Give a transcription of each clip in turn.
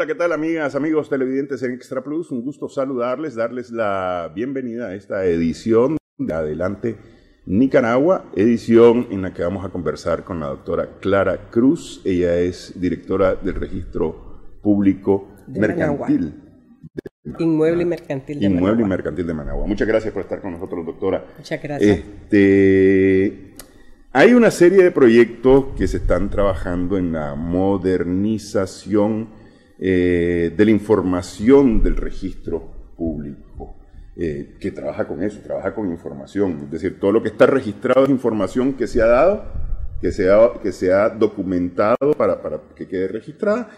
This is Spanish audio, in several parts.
Hola, ¿qué tal, amigas, amigos televidentes en Extra Plus? Un gusto saludarles, darles la bienvenida a esta edición de Adelante Nicaragua, edición en la que vamos a conversar con la doctora Clara Cruz. Ella es directora del Registro Público Mercantil. Inmueble y Mercantil de Managua. Inmueble y Mercantil de Managua. Muchas gracias por estar con nosotros, doctora. Muchas gracias. Hay una serie de proyectos que se están trabajando en la modernización de la información del registro público, que trabaja con eso, trabaja con información. Es decir, todo lo que está registrado es información que se ha dado, que se ha documentado para que quede registrada,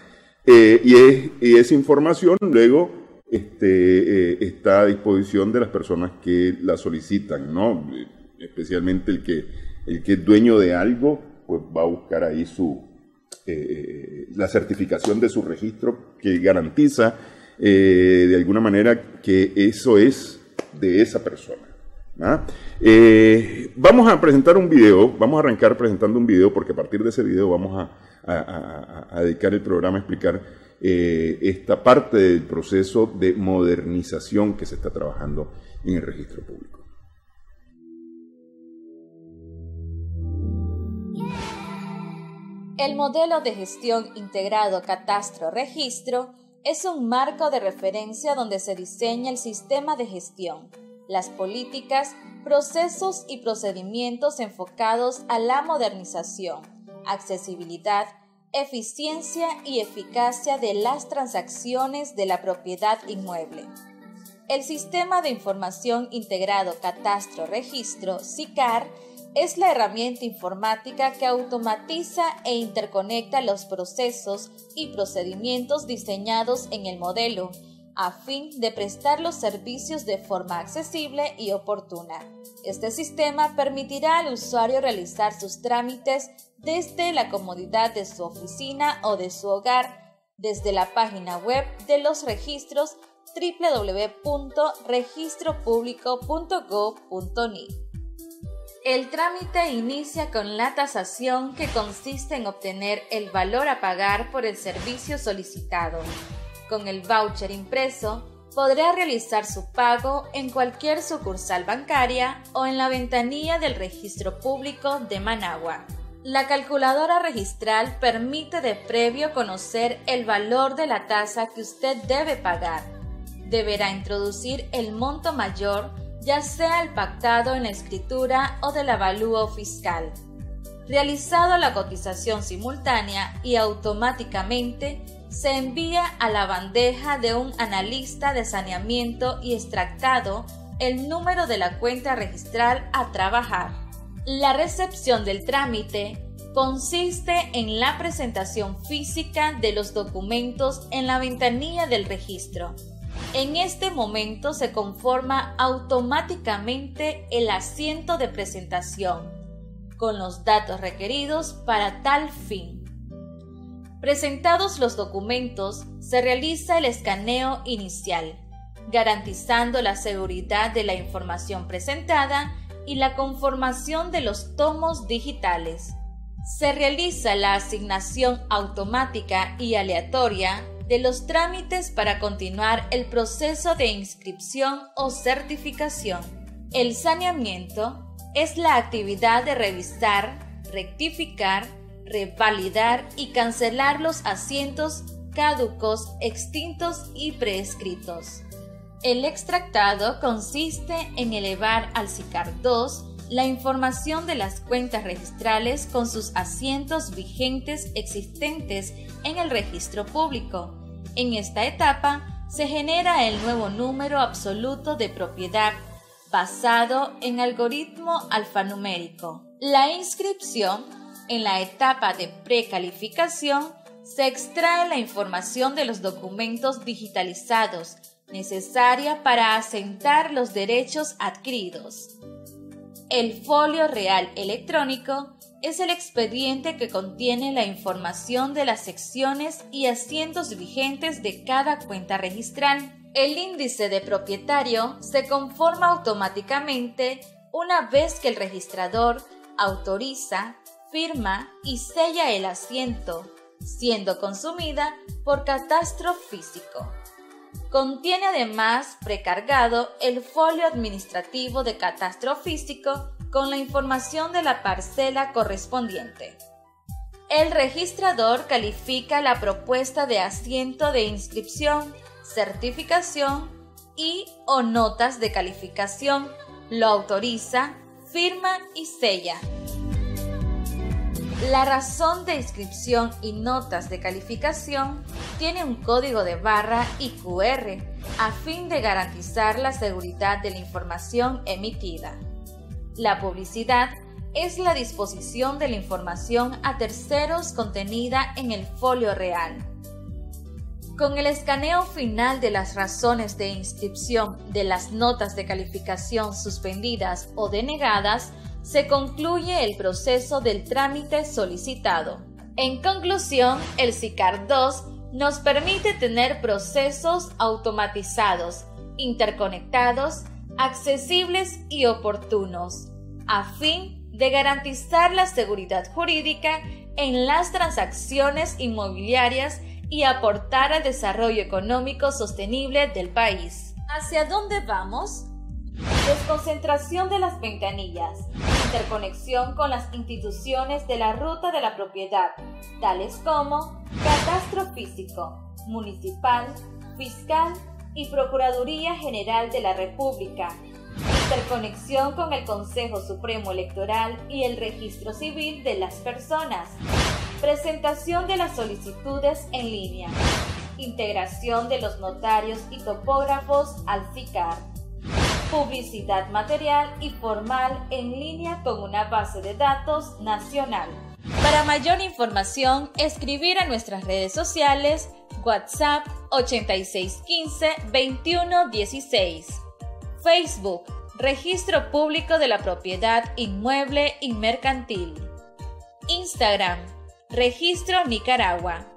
y esa información luego está a disposición de las personas que la solicitan, ¿no? Especialmente el que es dueño de algo, pues va a buscar ahí la certificación de su registro que garantiza de alguna manera que eso es de esa persona, ¿ah? Vamos a presentar un video, vamos a arrancar presentando un video, porque a partir de ese video vamos a dedicar el programa a explicar esta parte del proceso de modernización que se está trabajando en el registro público. El modelo de gestión integrado catastro-registro es un marco de referencia donde se diseña el sistema de gestión, las políticas, procesos y procedimientos enfocados a la modernización, accesibilidad, eficiencia y eficacia de las transacciones de la propiedad inmueble. El Sistema de Información Integrado Catastro-Registro, SICAR, es la herramienta informática que automatiza e interconecta los procesos y procedimientos diseñados en el modelo, a fin de prestar los servicios de forma accesible y oportuna. Este sistema permitirá al usuario realizar sus trámites desde la comodidad de su oficina o de su hogar, desde la página web de los registros www.registropublico.gov.ni. El trámite inicia con la tasación, que consiste en obtener el valor a pagar por el servicio solicitado. Con el voucher impreso, podrá realizar su pago en cualquier sucursal bancaria o en la ventanilla del Registro Público de Managua. La calculadora registral permite de previo conocer el valor de la tasa que usted debe pagar. Deberá introducir el monto mayor, ya sea el pactado en la escritura o del avalúo fiscal. Realizado la cotización simultánea y automáticamente se envía a la bandeja de un analista de saneamiento y extractado el número de la cuenta registral a trabajar. La recepción del trámite consiste en la presentación física de los documentos en la ventanilla del registro. En este momento se conforma automáticamente el asiento de presentación, con los datos requeridos para tal fin. Presentados los documentos, se realiza el escaneo inicial, garantizando la seguridad de la información presentada y la conformación de los tomos digitales. Se realiza la asignación automática y aleatoria de los trámites para continuar el proceso de inscripción o certificación. El saneamiento es la actividad de revisar, rectificar, revalidar y cancelar los asientos caducos, extintos y prescritos. El extractado consiste en elevar al SICAR 2 la información de las cuentas registrales con sus asientos vigentes existentes en el registro público. En esta etapa se genera el nuevo número absoluto de propiedad basado en algoritmo alfanumérico. La inscripción, en la etapa de precalificación, se extrae la información de los documentos digitalizados necesaria para asentar los derechos adquiridos. El folio real electrónico es el expediente que contiene la información de las secciones y asientos vigentes de cada cuenta registral. El índice de propietario se conforma automáticamente una vez que el registrador autoriza, firma y sella el asiento, siendo consumida por Catastro Físico. Contiene además precargado el folio administrativo de Catastro Físico con la información de la parcela correspondiente. El registrador califica la propuesta de asiento de inscripción, certificación y o notas de calificación, lo autoriza, firma y sella. La razón de inscripción y notas de calificación tiene un código de barra y QR a fin de garantizar la seguridad de la información emitida. La publicidad es la disposición de la información a terceros contenida en el folio real. Con el escaneo final de las razones de inscripción de las notas de calificación suspendidas o denegadas, se concluye el proceso del trámite solicitado. En conclusión, el SICAR II nos permite tener procesos automatizados, interconectados, accesibles y oportunos, a fin de garantizar la seguridad jurídica en las transacciones inmobiliarias y aportar al desarrollo económico sostenible del país. ¿Hacia dónde vamos? Desconcentración de las ventanillas, interconexión con las instituciones de la ruta de la propiedad, tales como Catastro Físico, Municipal, Fiscal y Procuraduría General de la República, interconexión con el Consejo Supremo Electoral y el Registro Civil de las Personas, presentación de las solicitudes en línea, integración de los notarios y topógrafos al SICAR, publicidad material y formal en línea con una base de datos nacional. Para mayor información, escribir a nuestras redes sociales, WhatsApp 8615-2116, Facebook, Registro Público de la Propiedad Inmueble y Mercantil, Instagram, Registro Nicaragua,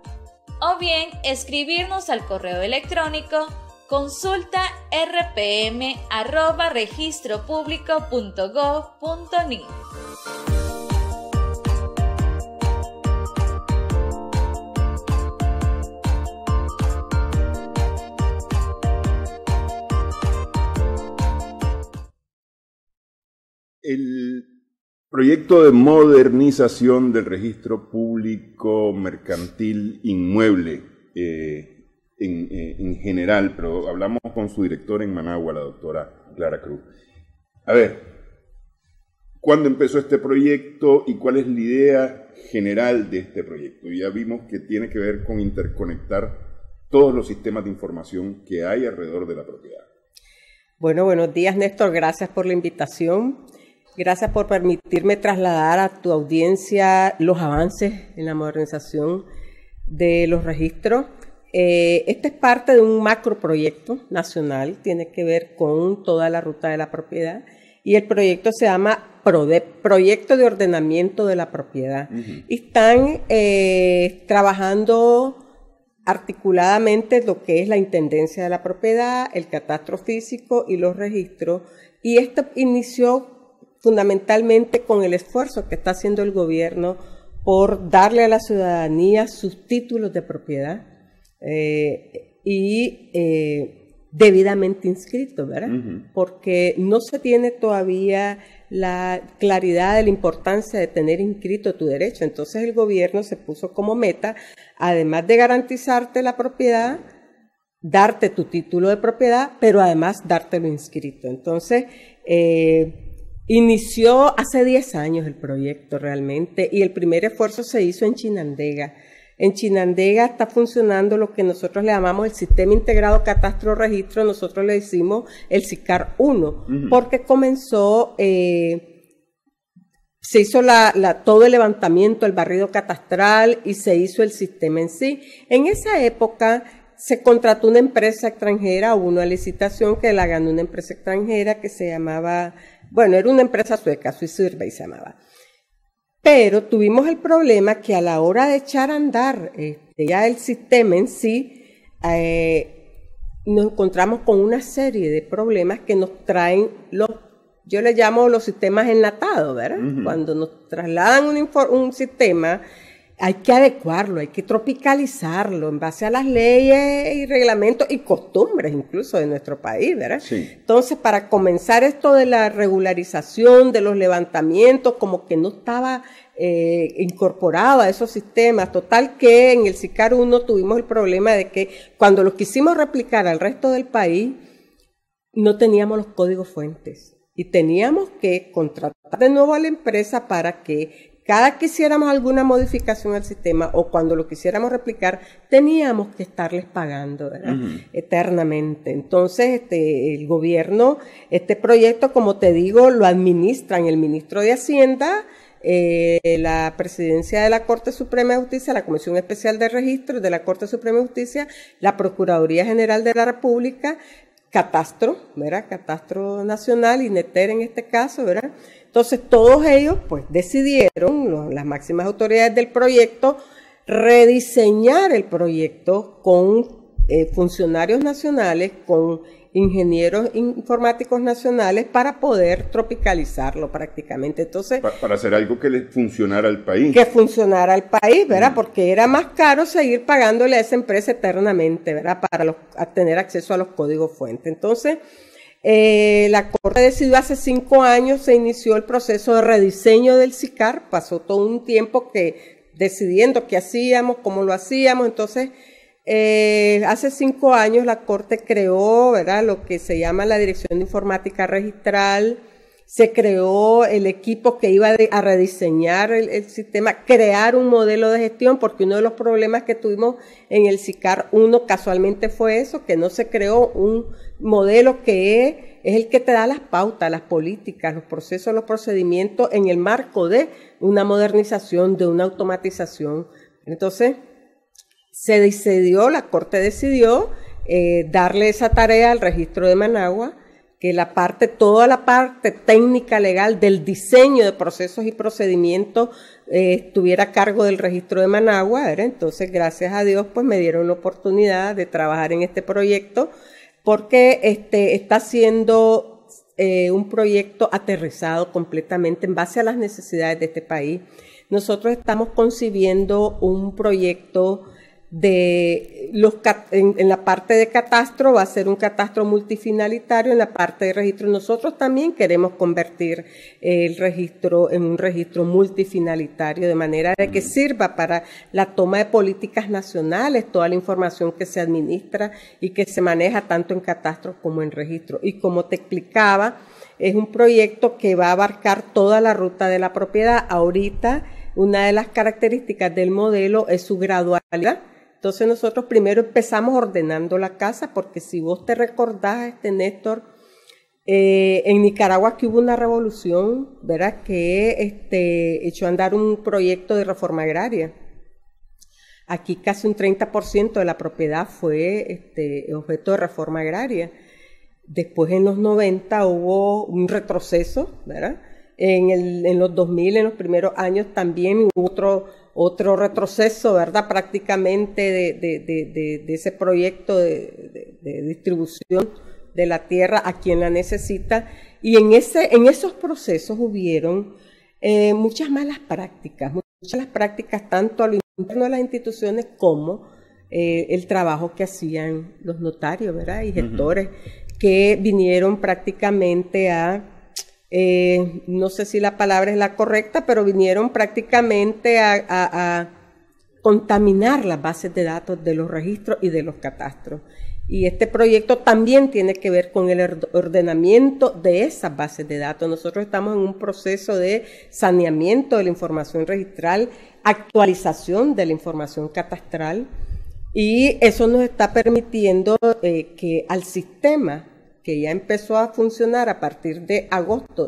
o bien escribirnos al correo electrónico consulta@registropublico.gov.ni. El proyecto de modernización del registro público mercantil inmueble en general, pero hablamos con su directora en Managua, la doctora Clara Cruz. A ver, ¿cuándo empezó este proyecto y cuál es la idea general de este proyecto? Ya vimos que tiene que ver con interconectar todos los sistemas de información que hay alrededor de la propiedad. Bueno, buenos días, Néstor. Gracias por la invitación. Gracias por permitirme trasladar a tu audiencia los avances en la modernización de los registros. Este es parte de un macroproyecto nacional, tiene que ver con toda la ruta de la propiedad y el proyecto se llama PRODEP, Proyecto de Ordenamiento de la Propiedad. Y están trabajando articuladamente lo que es la Intendencia de la Propiedad, el Catastro Físico y los registros, y esto inició fundamentalmente con el esfuerzo que está haciendo el gobierno por darle a la ciudadanía sus títulos de propiedad debidamente inscritos, ¿verdad? Porque no se tiene todavía la claridad de la importancia de tener inscrito tu derecho. Entonces el gobierno se puso como meta, además de garantizarte la propiedad, darte tu título de propiedad, pero además dártelo inscrito. Entonces, inició hace 10 años el proyecto realmente y el primer esfuerzo se hizo en Chinandega. En Chinandega está funcionando lo que nosotros le llamamos el Sistema Integrado Catastro Registro, nosotros le decimos el SICAR 1, porque comenzó, se hizo todo el levantamiento, el barrido catastral y se hizo el sistema en sí. En esa época se contrató una empresa extranjera, hubo una licitación que la ganó una empresa extranjera que se llamaba, bueno, era una empresa sueca, Swissurvey se llamaba. Pero tuvimos el problema que a la hora de echar a andar ya el sistema en sí, nos encontramos con una serie de problemas que nos traen yo le llamo los sistemas enlatados, ¿verdad? Cuando nos trasladan un sistema hay que adecuarlo, hay que tropicalizarlo en base a las leyes y reglamentos y costumbres incluso de nuestro país, ¿verdad? Sí. Entonces, para comenzar esto de la regularización, de los levantamientos, como que no estaba incorporado a esos sistemas, total que en el SICAR 1 tuvimos el problema de que cuando lo quisimos replicar al resto del país, no teníamos los códigos fuentes y teníamos que contratar de nuevo a la empresa para que cada que hiciéramos alguna modificación al sistema o cuando lo quisiéramos replicar, teníamos que estarles pagando, ¿verdad? Eternamente. Entonces, el gobierno, este proyecto, como te digo, lo administran el ministro de Hacienda, la presidencia de la Corte Suprema de Justicia, la Comisión Especial de Registros de la Corte Suprema de Justicia, la Procuraduría General de la República, Catastro, ¿verdad? Catastro Nacional, INETER en este caso, ¿verdad? Entonces, todos ellos, pues, decidieron, las máximas autoridades del proyecto, rediseñar el proyecto con funcionarios nacionales, con ingenieros informáticos nacionales para poder tropicalizarlo prácticamente. Entonces, para hacer algo que le funcionara al país. Que funcionara al país, ¿verdad? Porque era más caro seguir pagándole a esa empresa eternamente, ¿verdad? Para tener acceso a los códigos fuentes. Entonces, la Corte decidió hace 5 años, se inició el proceso de rediseño del SICAR, pasó todo un tiempo decidiendo qué hacíamos, cómo lo hacíamos. Entonces, hace 5 años la Corte creó, ¿verdad?, lo que se llama la Dirección de Informática Registral. Se creó el equipo que iba a rediseñar el sistema, crear un modelo de gestión, porque uno de los problemas que tuvimos en el SICAR 1 casualmente fue eso, que no se creó un modelo que es el que te da las pautas, las políticas, los procesos, los procedimientos en el marco de una modernización, de una automatización. Entonces, la Corte decidió darle esa tarea al registro de Managua, que toda la parte técnica legal del diseño de procesos y procedimientos estuviera a cargo del registro de Managua, ¿verdad? Entonces, gracias a Dios, pues me dieron la oportunidad de trabajar en este proyecto, porque está siendo un proyecto aterrizado completamente en base a las necesidades de este país. Nosotros estamos concibiendo un proyecto en la parte de catastro, va a ser un catastro multifinalitario. En la parte de registro nosotros también queremos convertir el registro en un registro multifinalitario, de manera de que sirva para la toma de políticas nacionales, toda la información que se administra y que se maneja tanto en catastro como en registro. Y como te explicaba, es un proyecto que va a abarcar toda la ruta de la propiedad. Ahorita, una de las características del modelo es su gradualidad. Entonces nosotros primero empezamos ordenando la casa, porque si vos te recordás, Néstor, en Nicaragua que hubo una revolución, ¿verdad?, que echó a andar un proyecto de reforma agraria. Aquí casi un 30% de la propiedad fue objeto de reforma agraria. Después en los 90 hubo un retroceso, ¿verdad? En los 2000, en los primeros años también hubo otro retroceso, ¿verdad?, prácticamente de ese proyecto de distribución de la tierra a quien la necesita. Y en esos procesos hubieron muchas malas prácticas tanto a lo interno de las instituciones como el trabajo que hacían los notarios, ¿verdad?, y gestores que vinieron prácticamente no sé si la palabra es la correcta, pero vinieron prácticamente a contaminar las bases de datos de los registros y de los catastros. Y este proyecto también tiene que ver con el ordenamiento de esas bases de datos. Nosotros estamos en un proceso de saneamiento de la información registral, actualización de la información catastral, y eso nos está permitiendo que al sistema, que ya empezó a funcionar a partir de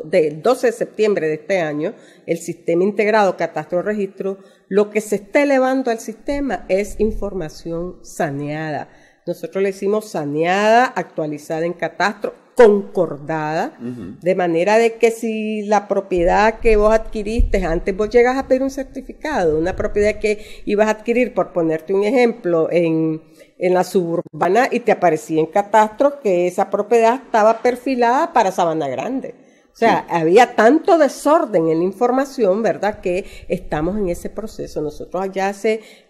del 12 de septiembre de este año, el Sistema Integrado Catastro Registro, lo que se está elevando al sistema es información saneada. Nosotros le decimos saneada, actualizada en catastro, concordada, de manera de que si la propiedad que vos adquiriste, antes vos llegas a pedir un certificado, una propiedad que ibas a adquirir, por ponerte un ejemplo, en la suburbana, y te aparecía en catastro que esa propiedad estaba perfilada para Sabana Grande. O sea, había tanto desorden en la información, ¿verdad?, que estamos en ese proceso. Nosotros ya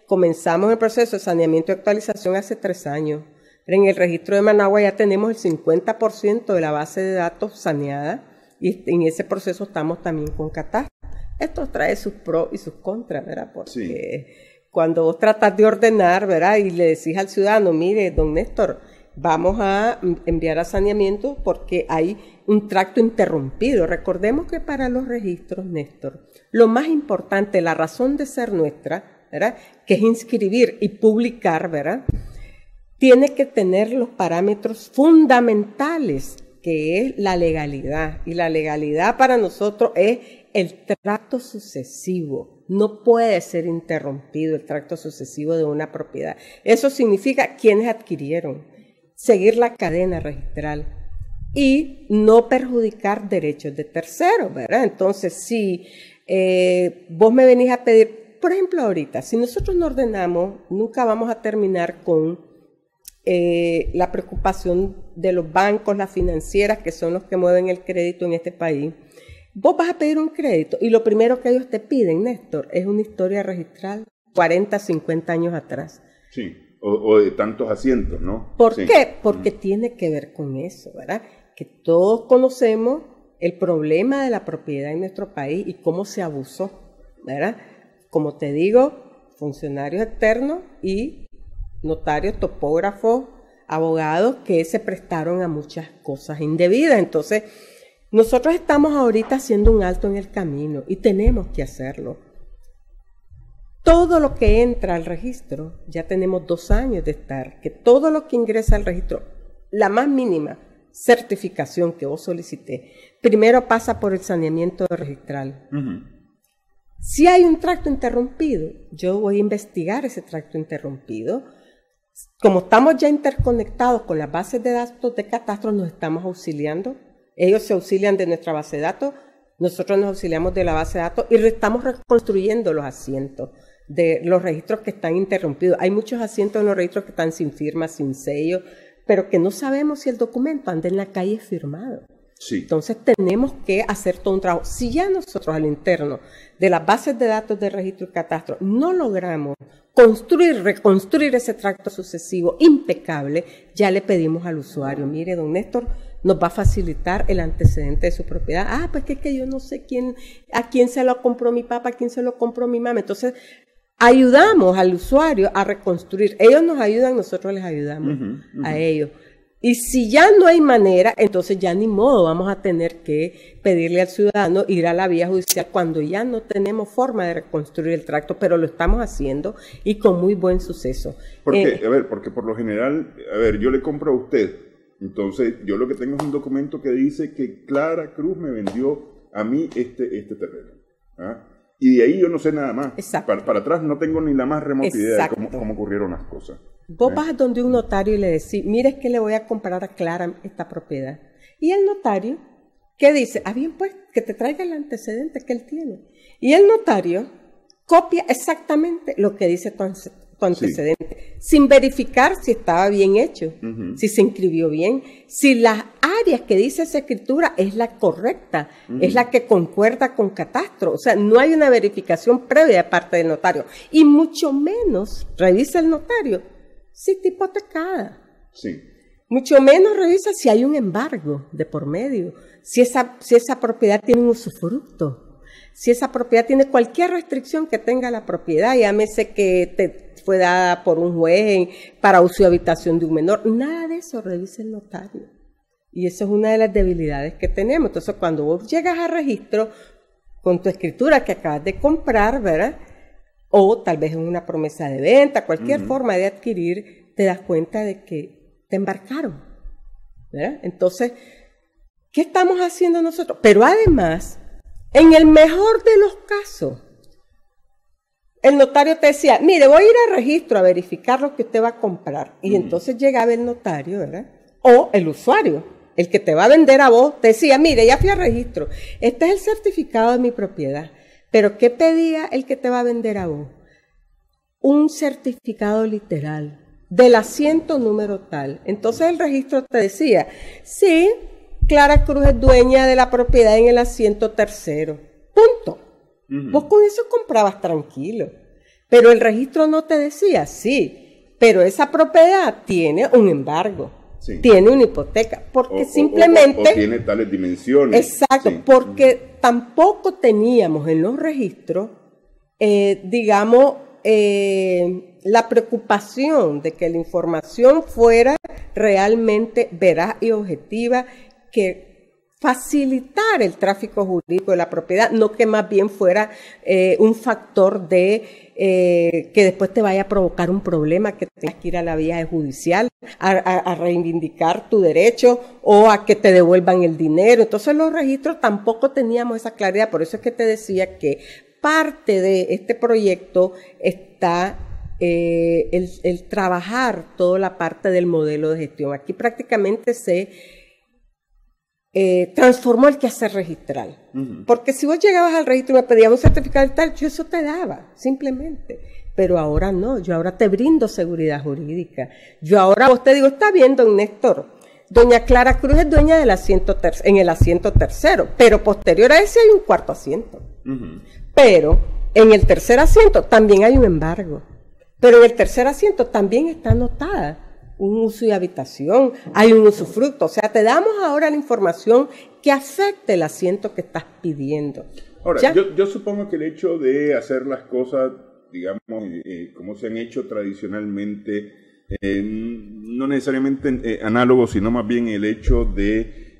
comenzamos el proceso de saneamiento y actualización hace 3 años. En el registro de Managua ya tenemos el 50% de la base de datos saneada y en ese proceso estamos también con catastro. Esto trae sus pros y sus contras, ¿verdad? Porque cuando vos tratas de ordenar, ¿verdad?, y le decís al ciudadano, mire, don Néstor, vamos a enviar a saneamiento porque hay un tracto interrumpido. Recordemos que para los registros, Néstor, lo más importante, la razón de ser nuestra, ¿verdad?, que es inscribir y publicar, ¿verdad?, tiene que tener los parámetros fundamentales, que es la legalidad. Y la legalidad para nosotros es el tracto sucesivo. No puede ser interrumpido el tracto sucesivo de una propiedad. Eso significa quienes adquirieron, seguir la cadena registral y no perjudicar derechos de terceros, ¿verdad? Entonces, si vos me venís a pedir, por ejemplo, ahorita, si nosotros no ordenamos, nunca vamos a terminar con la preocupación de los bancos, las financieras, que son los que mueven el crédito en este país. Vos vas a pedir un crédito y lo primero que ellos te piden, Néstor, es una historia registral 40, 50 años atrás. Sí, o de tantos asientos, ¿no? ¿Por qué? Porque tiene que ver con eso, ¿verdad? Que todos conocemos el problema de la propiedad en nuestro país y cómo se abusó, ¿verdad? Como te digo, funcionarios externos y notarios, topógrafos, abogados que se prestaron a muchas cosas indebidas. Entonces, nosotros estamos ahorita haciendo un alto en el camino y tenemos que hacerlo. Todo lo que entra al registro, ya tenemos 2 años de estar, que todo lo que ingresa al registro, la más mínima certificación que vos solicité, primero pasa por el saneamiento registral. Si hay un tracto interrumpido, yo voy a investigar ese tracto interrumpido. Como estamos ya interconectados con las bases de datos de catastro, nos estamos auxiliando. Ellos se auxilian de nuestra base de datos, nosotros nos auxiliamos de la base de datos y estamos reconstruyendo los asientos de los registros que están interrumpidos. Hay muchos asientos en los registros que están sin firma, sin sello, pero que no sabemos si el documento anda en la calle firmado. Sí. Entonces tenemos que hacer todo un trabajo. Si ya nosotros al interno de las bases de datos de registro y catastro no logramos reconstruir ese tracto sucesivo impecable, ya le pedimos al usuario, mire, don Néstor, nos va a facilitar el antecedente de su propiedad. Ah, pues que yo no sé a quién se lo compró mi papá, a quién se lo compró mi mamá. Entonces, ayudamos al usuario a reconstruir. Ellos nos ayudan, nosotros les ayudamos a ellos. Y si ya no hay manera, entonces ya ni modo, vamos a tener que pedirle al ciudadano ir a la vía judicial cuando ya no tenemos forma de reconstruir el tracto, pero lo estamos haciendo y con muy buen suceso. Porque por lo general, yo le compro a usted, entonces yo lo que tengo es un documento que dice que Clara Cruz me vendió a mí este terreno, ¿ah? Y de ahí yo no sé nada más. Para atrás no tengo ni la más remota idea de cómo ocurrieron las cosas. Vos vas donde un notario y le decís, mire, es que le voy a comprar a Clara esta propiedad. Y el notario, ¿qué dice? Ah, bien, pues, que te traiga el antecedente que él tiene. Y el notario copia exactamente lo que dice tu antecedente, sin verificar si estaba bien hecho, si se inscribió bien, si las áreas que dice esa escritura es la correcta, es la que concuerda con catastro. O sea, no hay una verificación previa de parte del notario. Y mucho menos revisa el notario si está hipotecada. Sí. Mucho menos revisa si hay un embargo de por medio, si esa propiedad tiene un usufructo, si esa propiedad tiene cualquier restricción que tenga la propiedad, llámese que fue dada por un juez para uso y habitación de un menor. Nada de eso revisa el notario. Y eso es una de las debilidades que tenemos. Entonces, cuando vos llegas a registro con tu escritura que acabas de comprar, ¿verdad? O tal vez en una promesa de venta, cualquier forma de adquirir, te das cuenta de que te embarcaron, ¿verdad? Entonces, ¿qué estamos haciendo nosotros? Pero además, en el mejor de los casos, el notario te decía, mire, voy a ir al registro a verificar lo que usted va a comprar. Y entonces llegaba el notario, ¿verdad? O el usuario, el que te va a vender a vos, te decía, mire, ya fui al registro, este es el certificado de mi propiedad. Pero ¿qué pedía el que te va a vender a vos? Un certificado literal del asiento número tal. Entonces el registro te decía, sí, Clara Cruz es dueña de la propiedad en el asiento tercero. Punto. Vos con eso comprabas tranquilo. Pero el registro no te decía, sí, pero esa propiedad tiene un embargo, tiene una hipoteca, porque simplemente... O tiene tales dimensiones. Exacto, porque tampoco teníamos en los registros, la preocupación de que la información fuera realmente veraz y objetiva, que facilitar el tráfico jurídico de la propiedad, no que más bien fuera un factor de que después te vaya a provocar un problema, que tengas que ir a la vía judicial a reivindicar tu derecho o a que te devuelvan el dinero. Entonces los registros tampoco teníamos esa claridad, por eso es que te decía que parte de este proyecto está el trabajar toda la parte del modelo de gestión. Aquí prácticamente se transformó el quehacer registral. Porque si vos llegabas al registro y me pedías un certificado de tal, yo eso te daba, simplemente. Pero ahora no, yo ahora te brindo seguridad jurídica. Yo ahora vos te digo, está bien, don Néstor, doña Clara Cruz es dueña del asiento en el asiento tercero, pero posterior a ese hay un cuarto asiento. Pero en el tercer asiento también hay un embargo. Pero en el tercer asiento también está anotada un uso y habitación, hay un usufructo. O sea, te damos ahora la información que afecte el asiento que estás pidiendo. Ahora, yo supongo que el hecho de hacer las cosas, digamos, como se han hecho tradicionalmente, no necesariamente análogos, sino más bien el hecho de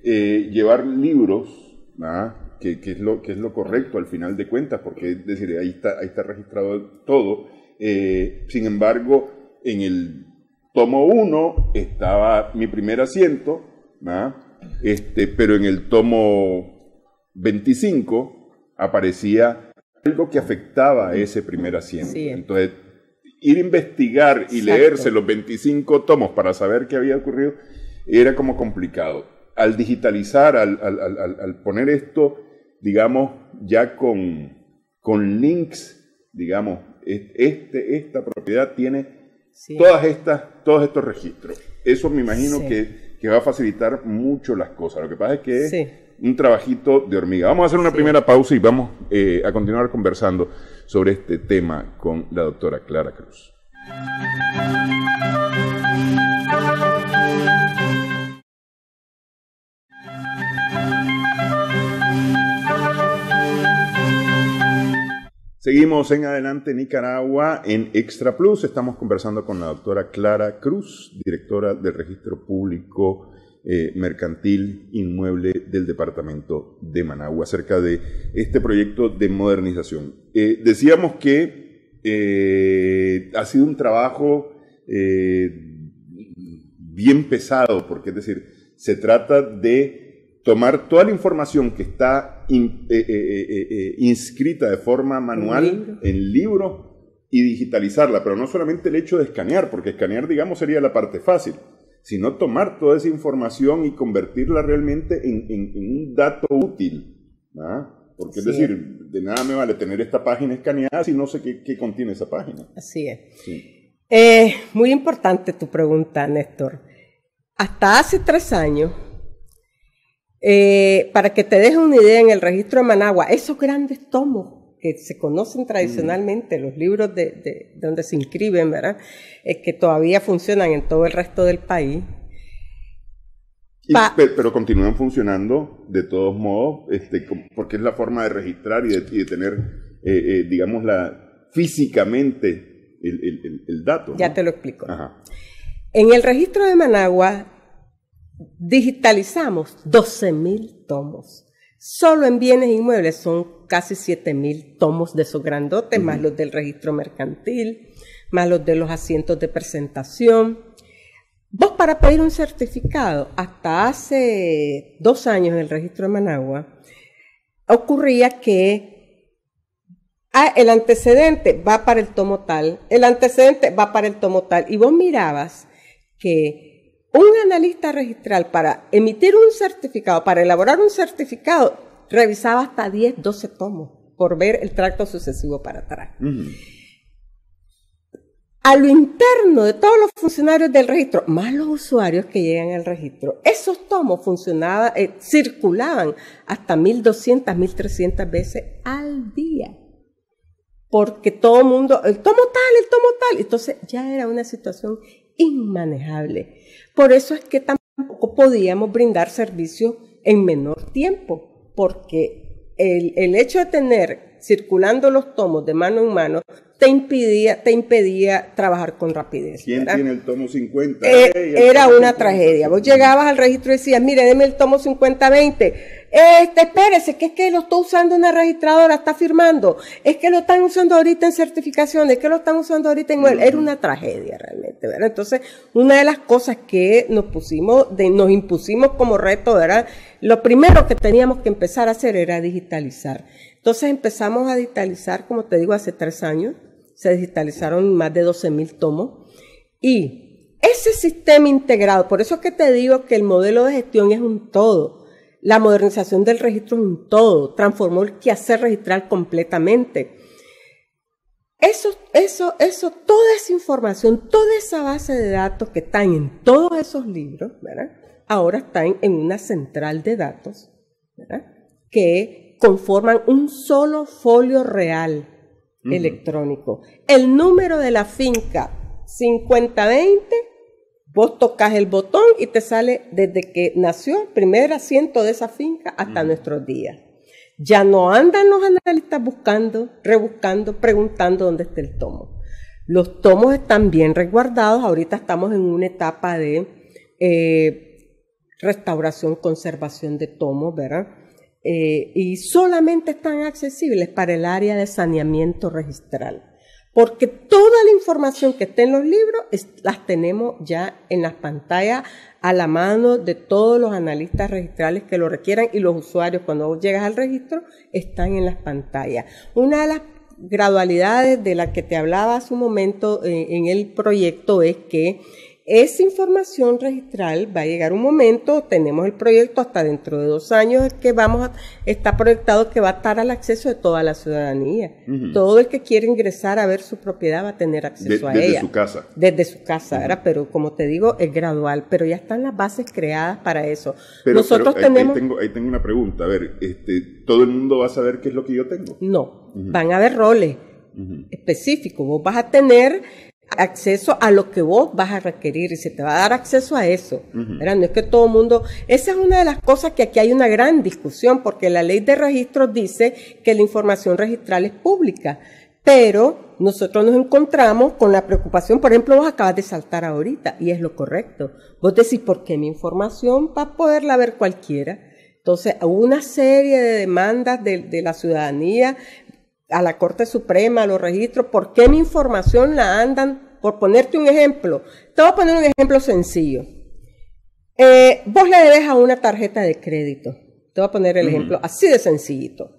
llevar libros, ¿verdad? Que es lo correcto al final de cuentas, porque es decir, ahí está registrado todo. Sin embargo, en el tomo 1 estaba mi primer asiento, ¿verdad? Pero en el tomo 25 aparecía algo que afectaba a ese primer asiento. Sí. Entonces, ir a investigar y leerse los 25 tomos para saber qué había ocurrido era como complicado. Al digitalizar, al poner esto, digamos, ya con links, digamos, esta propiedad tiene todos estos registros. Eso me imagino que va a facilitar mucho las cosas. Lo que pasa es que es un trabajito de hormiga. Vamos a hacer una primera pausa y vamos a continuar conversando sobre este tema con la doctora Clara Cruz. Seguimos en Adelante Nicaragua en Extra Plus. Estamos conversando con la doctora Clara Cruz, directora del Registro Público Mercantil Inmueble del Departamento de Managua, acerca de este proyecto de modernización. Decíamos que ha sido un trabajo bien pesado, porque es decir, se trata de tomar toda la información que está inscrita de forma manual en libro y digitalizarla, pero no solamente el hecho de escanear, porque escanear, digamos, sería la parte fácil, sino tomar toda esa información y convertirla realmente en un dato útil, ¿ah? Porque es decir, de nada me vale tener esta página escaneada si no sé qué contiene esa página. Así es. Sí. Muy importante tu pregunta, Néstor. Hasta hace 3 años, para que te dejes una idea, en el registro de Managua, esos grandes tomos que se conocen tradicionalmente, los libros de donde se inscriben, ¿verdad? Que todavía funcionan en todo el resto del país. Pero continúan funcionando de todos modos, porque es la forma de registrar y de tener, digamos, físicamente el dato, ¿no? Ya te lo explico. Ajá. En el registro de Managua digitalizamos 12,000 tomos. Solo en bienes inmuebles son casi 7,000 tomos de esos grandotes, más los del registro mercantil, más los de los asientos de presentación. Vos, para pedir un certificado, hasta hace 2 años en el registro de Managua, ocurría que el antecedente va para el tomo tal, el antecedente va para el tomo tal, y vos mirabas que un analista registral, para emitir un certificado, para elaborar un certificado, revisaba hasta 10, 12 tomos por ver el tracto sucesivo para atrás. a lo interno de todos los funcionarios del registro, más los usuarios que llegan al registro. Esos tomos circulaban hasta 1.200, 1.300 veces al día. Porque todo el mundo, el tomo tal. Entonces ya era una situación inmanejable. Por eso es que tampoco podíamos brindar servicios en menor tiempo, porque el hecho de tener circulando los tomos de mano en mano te impedía trabajar con rapidez. ¿Quién ¿verdad? tiene el tomo 50? Era una tragedia. Vos llegabas al registro y decías, mire, deme el tomo 5020. Espérese, que es que lo está usando una registradora, está firmando. Es que lo están usando ahorita en certificaciones, que lo están usando ahorita en... Era una tragedia realmente, ¿verdad? Entonces, una de las cosas que nos impusimos como reto, ¿verdad? Lo primero que teníamos que empezar a hacer era digitalizar. Entonces empezamos a digitalizar, como te digo, hace 3 años. Se digitalizaron más de 12.000 tomos. Y ese sistema integrado, por eso es que te digo que el modelo de gestión es un todo. La modernización del registro es un todo. Transformó el quehacer registral completamente. Toda esa información, toda esa base de datos que están en todos esos libros, ¿verdad? Ahora están en una central de datos, ¿verdad? Que conforman un solo folio real electrónico. El número de la finca 5020, vos tocas el botón y te sale desde que nació el primer asiento de esa finca hasta nuestros días. Ya no andan los analistas buscando, rebuscando, preguntando dónde está el tomo. Los tomos están bien resguardados. Ahorita estamos en una etapa de restauración, conservación de tomos, ¿verdad? Y solamente están accesibles para el área de saneamiento registral. Porque toda la información que está en los libros las tenemos ya en las pantallas a la mano de todos los analistas registrales que lo requieran, y los usuarios, cuando vos llegas al registro, están en las pantallas. Una de las gradualidades de la que te hablaba hace un momento en el proyecto es que esa información registral va a llegar un momento, tenemos el proyecto hasta dentro de 2 años que está proyectado que va a estar al acceso de toda la ciudadanía. Todo el que quiere ingresar a ver su propiedad va a tener acceso a ella. Desde su casa. Desde su casa, ¿verdad? Pero como te digo, es gradual, pero ya están las bases creadas para eso. Pero tenemos... ahí tengo una pregunta. A ver, ¿todo el mundo va a saber qué es lo que yo tengo? No, van a haber roles específicos. Vos vas a tener acceso a lo que vos vas a requerir y se te va a dar acceso a eso. ¿Verdad? No es que todo el mundo... Esa es una de las cosas que aquí hay una gran discusión, porque la ley de registros dice que la información registral es pública, pero nosotros nos encontramos con la preocupación, por ejemplo, vos acabas de saltar ahorita, y es lo correcto. Vos decís, ¿por qué mi información va a poderla ver cualquiera? Entonces, hubo una serie de demandas de la ciudadanía a la Corte Suprema, a los registros, ¿por qué mi información la andan? Por ponerte un ejemplo, te voy a poner un ejemplo sencillo. Vos le debes a una tarjeta de crédito, te voy a poner el ejemplo así de sencillito.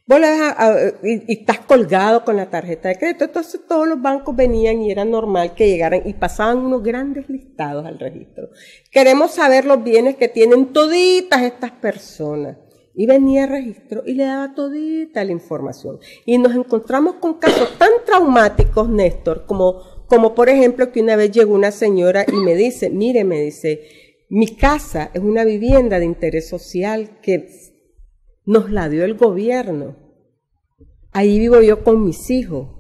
Vos le debes y estás colgado con la tarjeta de crédito, entonces todos los bancos venían y era normal que llegaran y pasaban unos grandes listados al registro. Queremos saber los bienes que tienen toditas estas personas. Y venía el registro y le daba todita la información. Y nos encontramos con casos tan traumáticos, Néstor, como por ejemplo que una vez llegó una señora y me dice, mire, mi casa es una vivienda de interés social que nos la dio el gobierno. Ahí vivo yo con mis hijos.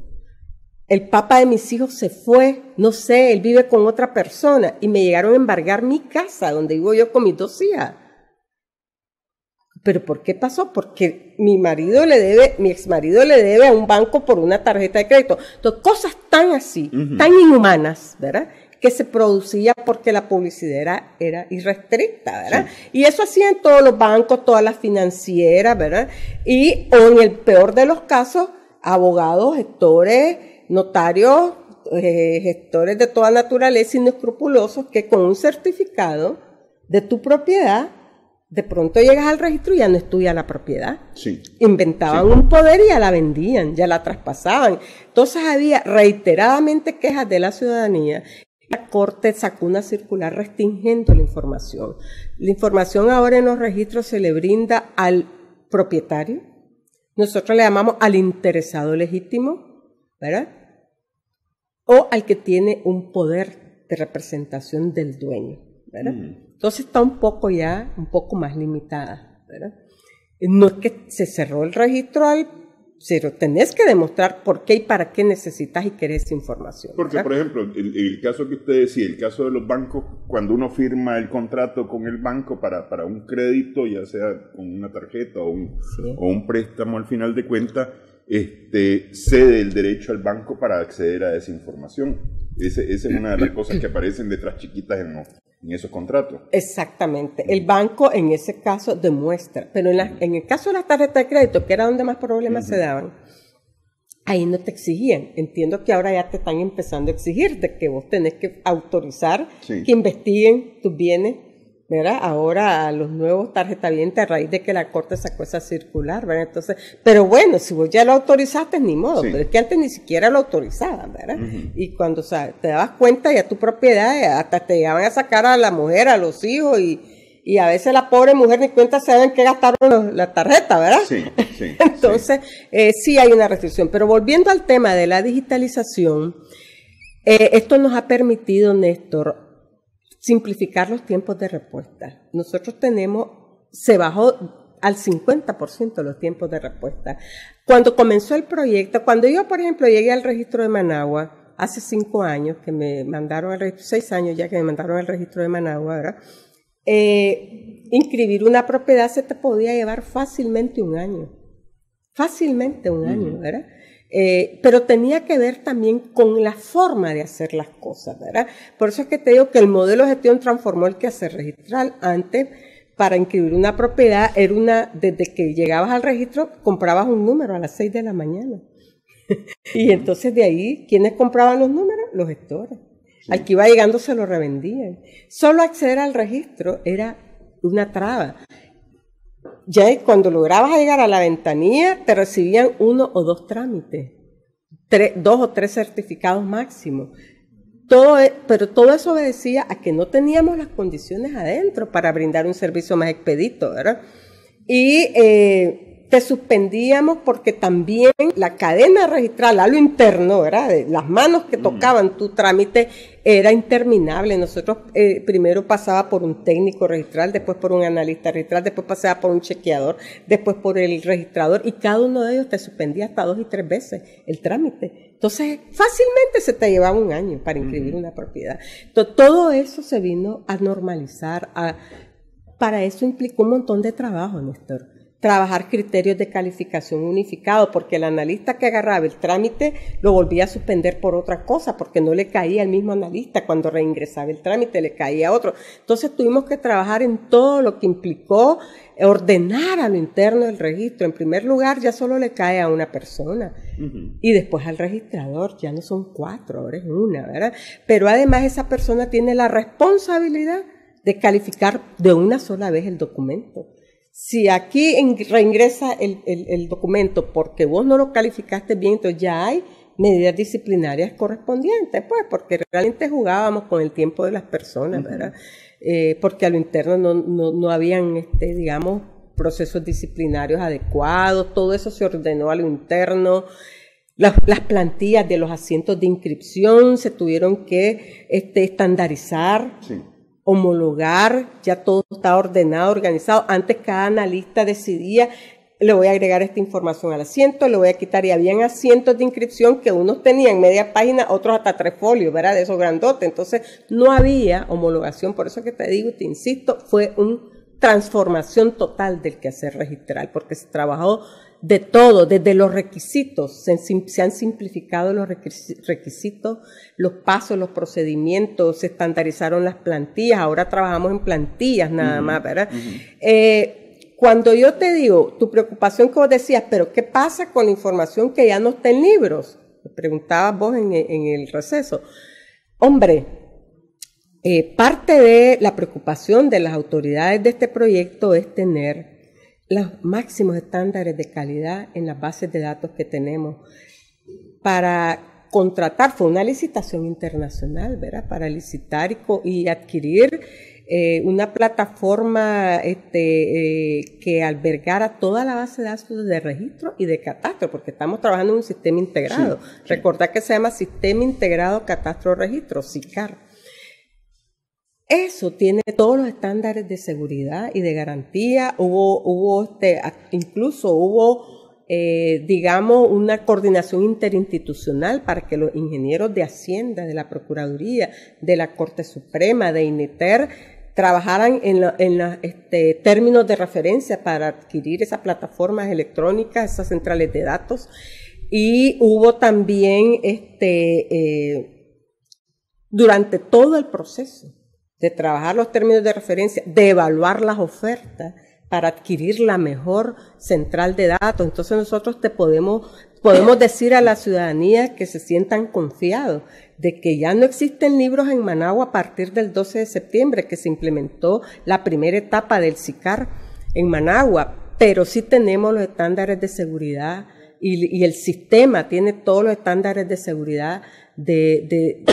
El papá de mis hijos se fue, no sé, él vive con otra persona y me llegaron a embargar mi casa donde vivo yo con mis 2 hijas. ¿Pero por qué pasó? Porque mi exmarido le debe a un banco por una tarjeta de crédito. Entonces, cosas tan así, tan inhumanas, ¿verdad? Que se producía porque la publicidad era irrestricta, ¿verdad? Sí. Y eso hacían todos los bancos, todas las financieras, ¿verdad? O en el peor de los casos, abogados, gestores, notarios, gestores de toda naturaleza inescrupulosos que con un certificado de tu propiedad, de pronto llegas al registro y ya no es tuya la propiedad. Sí. Inventaban un poder y ya la vendían, ya la traspasaban. Entonces había reiteradamente quejas de la ciudadanía. La Corte sacó una circular restringiendo la información. La información ahora en los registros se le brinda al propietario. Nosotros le llamamos al interesado legítimo, ¿verdad? o al que tiene un poder de representación del dueño, ¿verdad? Entonces está un poco más limitada, ¿verdad? No es que se cerró el registro al cero, tenés que demostrar por qué y para qué necesitas y querés información, ¿verdad? Porque, por ejemplo, el caso que usted decía, el caso de los bancos, cuando uno firma el contrato con el banco para un crédito, ya sea con una tarjeta o un préstamo, al final de cuentas, cede el derecho al banco para acceder a esa información. Esa es una de las cosas que aparecen letras chiquitas en esos contratos. Exactamente. El banco en ese caso demuestra, pero en el caso de las tarjetas de crédito, que era donde más problemas se daban, ahí no te exigían. Entiendo que ahora ya te están empezando a exigir de que vos tenés que autorizar que investiguen tus bienes, ¿verdad? Ahora a los nuevos tarjetavientes a raíz de que la Corte sacó esa circular, ¿verdad? Entonces, pero bueno, si vos ya lo autorizaste, ni modo, pero es que antes ni siquiera lo autorizaban, ¿verdad? Y cuando te dabas cuenta ya tu propiedad, hasta te llegaban a sacar a la mujer, a los hijos, y a veces la pobre mujer ni cuenta se saben qué gastaron la tarjeta, ¿verdad? Sí. Entonces, sí hay una restricción. Pero volviendo al tema de la digitalización, esto nos ha permitido, Néstor, simplificar los tiempos de respuesta. Nosotros se bajó al 50% los tiempos de respuesta. Cuando comenzó el proyecto, cuando yo, por ejemplo, llegué al registro de Managua, hace 5 años que me mandaron al registro, 6 años ya que me mandaron al registro de Managua, ¿verdad? Inscribir una propiedad se te podía llevar fácilmente un año, ¿verdad? Pero tenía que ver también con la forma de hacer las cosas, ¿verdad? Por eso es que te digo que el modelo de gestión transformó el quehacer registral. Antes, para inscribir una propiedad, desde que llegabas al registro, comprabas un número a las 6 de la mañana. Y entonces de ahí, ¿quiénes compraban los números? Los gestores. Al que iba llegando se lo revendían. Solo acceder al registro era una traba. Ya cuando lograbas llegar a la ventanilla, te recibían 1 o 2 trámites, 2 o 3 certificados máximo. Pero todo eso obedecía a que no teníamos las condiciones adentro para brindar un servicio más expedito, ¿verdad? Y te suspendíamos porque también la cadena registral a lo interno, ¿verdad? Las manos que tocaban tu trámite era interminable. Nosotros primero pasaba por un técnico registral, después por un analista registral, después pasaba por un chequeador, después por el registrador, y cada uno de ellos te suspendía hasta 2 y 3 veces el trámite. Entonces, fácilmente se te llevaba un año para inscribir una propiedad. Entonces, todo eso se vino a normalizar. Para eso implicó un montón de trabajo, Néstor. Trabajar criterios de calificación unificados, porque el analista que agarraba el trámite lo volvía a suspender por otra cosa, porque no le caía al mismo analista cuando reingresaba el trámite, le caía a otro. Entonces tuvimos que trabajar en todo lo que implicó ordenar a lo interno del registro. En primer lugar, ya solo le cae a una persona, y después al registrador, ya no son 4, ahora es una, ¿verdad? Pero además esa persona tiene la responsabilidad de calificar de una sola vez el documento. Si aquí reingresa el documento porque vos no lo calificaste bien, entonces ya hay medidas disciplinarias correspondientes, pues, porque realmente jugábamos con el tiempo de las personas, ¿verdad? Porque a lo interno no habían, digamos, procesos disciplinarios adecuados, todo eso se ordenó a lo interno. Las plantillas de los asientos de inscripción se tuvieron que estandarizar. Sí. Homologar, ya todo está ordenado, organizado. Antes cada analista decidía, le voy a agregar esta información al asiento, le voy a quitar, y habían asientos de inscripción que unos tenían media página, otros hasta 3 folios, ¿verdad? De esos grandotes. Entonces no había homologación. Por eso que te digo y te insisto, fue una transformación total del quehacer registral, porque se trabajó de todo, desde los requisitos, se han simplificado los requisitos, los pasos, los procedimientos, se estandarizaron las plantillas, ahora trabajamos en plantillas nada más, ¿verdad? Cuando yo te digo, tu preocupación que vos decías, pero ¿qué pasa con la información que ya no está en libros? Me preguntabas vos en el receso. Hombre, parte de la preocupación de las autoridades de este proyecto es tener los máximos estándares de calidad en las bases de datos que tenemos para contratar. Fue una licitación internacional, ¿verdad? Para licitar y adquirir una plataforma que albergara toda la base de datos de registro y de catastro, porque estamos trabajando en un sistema integrado. Sí. Recordad que se llama Sistema Integrado Catastro Registro, SICAR. Eso tiene todos los estándares de seguridad y de garantía. Incluso hubo digamos, una coordinación interinstitucional para que los ingenieros de Hacienda, de la Procuraduría, de la Corte Suprema, de INETER, trabajaran en los términos de referencia para adquirir esas plataformas electrónicas, esas centrales de datos. Y hubo también, durante todo el proceso de trabajar los términos de referencia, de evaluar las ofertas, para adquirir la mejor central de datos. Entonces nosotros podemos decir a la ciudadanía que se sientan confiados de que ya no existen libros en Managua a partir del 12 de septiembre, que se implementó la primera etapa del SICAR en Managua, pero sí tenemos los estándares de seguridad y el sistema tiene todos los estándares de seguridad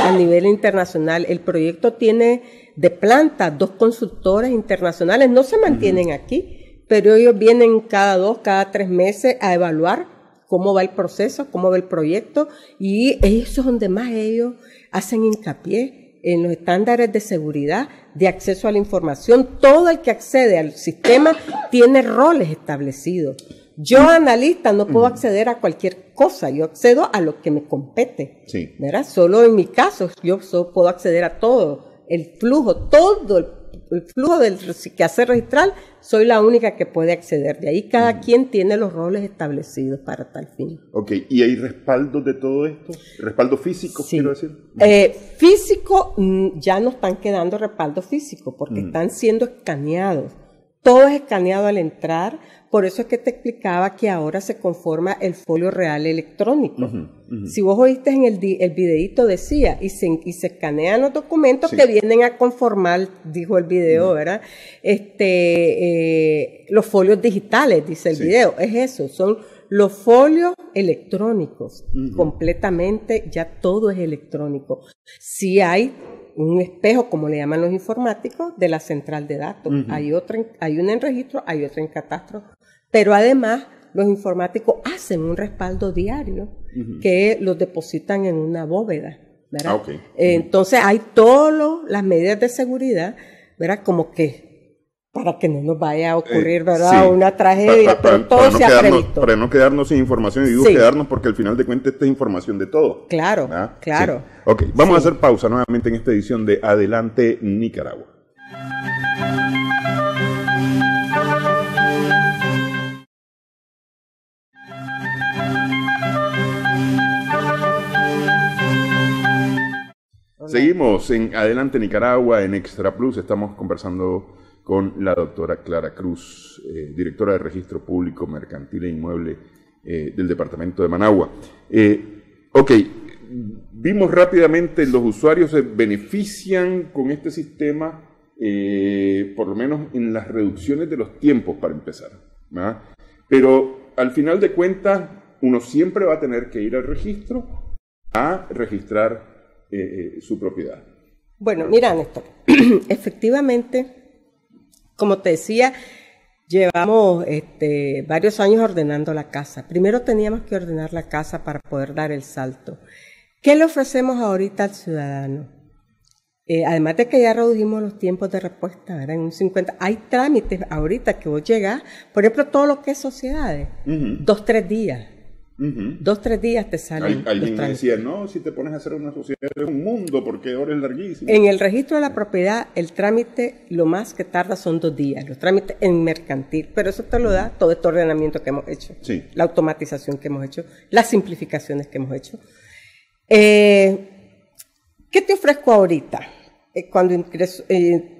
a nivel internacional. El proyecto tiene de planta 2 consultores internacionales, no se mantienen aquí, pero ellos vienen cada 2, cada 3 meses a evaluar cómo va el proceso, cómo va el proyecto, y eso es donde más ellos hacen hincapié en los estándares de seguridad, de acceso a la información. Todo el que accede al sistema tiene roles establecidos. Yo, analista, no puedo acceder a cualquier cosa, yo accedo a lo que me compete, sí, ¿verdad? Solo en mi caso, yo solo puedo acceder a todo, el flujo, todo el flujo del quehacer registral, soy la única que puede acceder. De ahí cada quien tiene los roles establecidos para tal fin. Ok, ¿y hay respaldo de todo esto? ¿Respaldo físico, sí, quiero decir? Físico, ya no están quedando respaldo físico, porque están siendo escaneados. Todo es escaneado al entrar, por eso es que te explicaba que ahora se conforma el folio real electrónico. Si vos oíste en el videíto decía, y se escanean los documentos, sí, que vienen a conformar, dijo el video, ¿verdad? Los folios digitales, dice el, sí, video, es eso, son los folios electrónicos, completamente, ya todo es electrónico. Sí hay un espejo, como le llaman los informáticos, de la central de datos. Hay una en registro, hay otra en catastro, pero además los informáticos hacen un respaldo diario que los depositan en una bóveda, ¿verdad? Okay. Entonces hay todas las medidas de seguridad, ¿verdad? Como que para que no nos vaya a ocurrir, ¿verdad? Sí, una tragedia, pero todo se ha previsto. Para no quedarnos sin información, y digo, sí, quedarnos porque al final de cuentas esta es información de todo. Claro, ¿verdad? Claro. Sí. Ok, vamos, sí, a hacer pausa nuevamente en esta edición de Adelante Nicaragua. Seguimos en Adelante Nicaragua, en Extra Plus. Estamos conversando con la doctora Clara Cruz, directora de Registro Público Mercantil e Inmueble del Departamento de Managua. Ok, vimos rápidamente, los usuarios se benefician con este sistema, por lo menos en las reducciones de los tiempos para empezar, ¿verdad? Pero al final de cuentas, uno siempre va a tener que ir al registro a registrar su propiedad. Bueno, mira, Néstor, efectivamente, como te decía, llevamos varios años ordenando la casa. Primero teníamos que ordenar la casa para poder dar el salto. ¿Qué le ofrecemos ahorita al ciudadano? Además de que ya redujimos los tiempos de respuesta, ¿verdad? En un 50%. Hay trámites ahorita que vos llegás, por ejemplo, todo lo que es sociedades, 2-3 días. 2-3 días te salen. Alguien me decía, no, si te pones a hacer una sociedad es un mundo porque ahora es larguísimo. En el registro de la propiedad, el trámite lo más que tarda son 2 días, los trámites en mercantil, pero eso te lo da todo este ordenamiento que hemos hecho, sí, la automatización que hemos hecho, las simplificaciones que hemos hecho. ¿Qué te ofrezco ahorita? Cuando ingreso,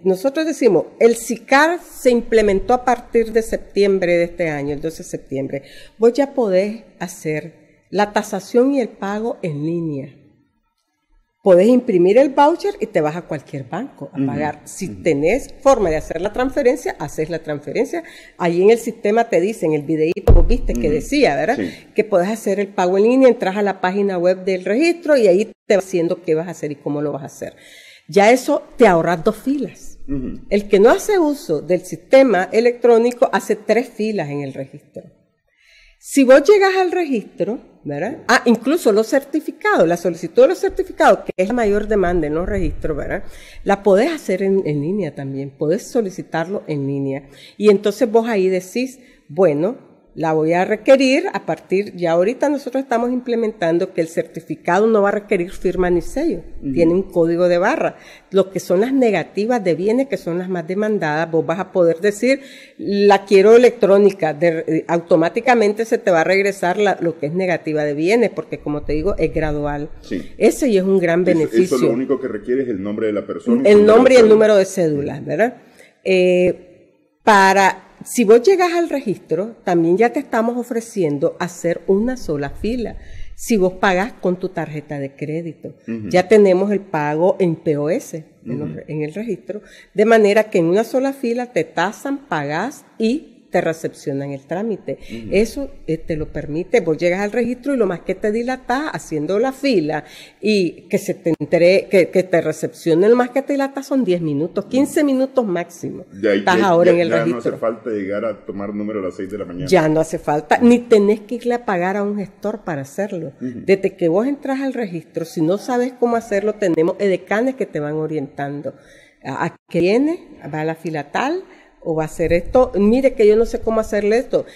nosotros decimos, el SICAR se implementó a partir de septiembre de este año, el 12 de septiembre. Vos ya podés hacer la tasación y el pago en línea. Podés imprimir el voucher y te vas a cualquier banco a pagar. Si tenés forma de hacer la transferencia, haces la transferencia. Ahí en el sistema te dicen, el videíto vos viste que decía, ¿verdad? Sí. Que podés hacer el pago en línea, entras a la página web del registro y ahí te va diciendo qué vas a hacer y cómo lo vas a hacer. Ya eso te ahorras 2 filas. El que no hace uso del sistema electrónico hace 3 filas en el registro. Si vos llegas al registro, ¿verdad? Incluso los certificados, la solicitud de los certificados, que es la mayor demanda en los registros, ¿verdad? La podés hacer en línea también, podés solicitarlo en línea. Y entonces vos ahí decís, bueno, la voy a requerir a partir, ya ahorita nosotros estamos implementando que el certificado no va a requerir firma ni sello, tiene un código de barra. Lo que son las negativas de bienes, que son las más demandadas, vos vas a poder decir, la quiero electrónica, automáticamente se te va a regresar lo que es negativa de bienes, porque como te digo, es gradual. Sí. Ese y es un gran beneficio. Eso lo único que requiere es el nombre de la persona. El nombre y el número de cédula, ¿verdad? Si vos llegas al registro, también ya te estamos ofreciendo hacer una sola fila. Si vos pagás con tu tarjeta de crédito, ya tenemos el pago en POS, en el registro, de manera que en una sola fila te tasan, pagás y te recepcionan el trámite. Eso te lo permite, vos llegas al registro y lo más que te dilatás haciendo la fila y que se te que te recepcionen, lo más que te dilatás son 10 minutos, 15 minutos máximo. Estás ahora en el registro. Ya no hace falta llegar a tomar número a las 6 de la mañana. Ya no hace falta, ni tenés que irle a pagar a un gestor para hacerlo. Desde que vos entras al registro, si no sabes cómo hacerlo, tenemos edecanes que te van orientando. ¿A qué viene? ¿Va a la fila tal? ¿O va a hacer esto? Mire que yo no sé cómo hacerle esto.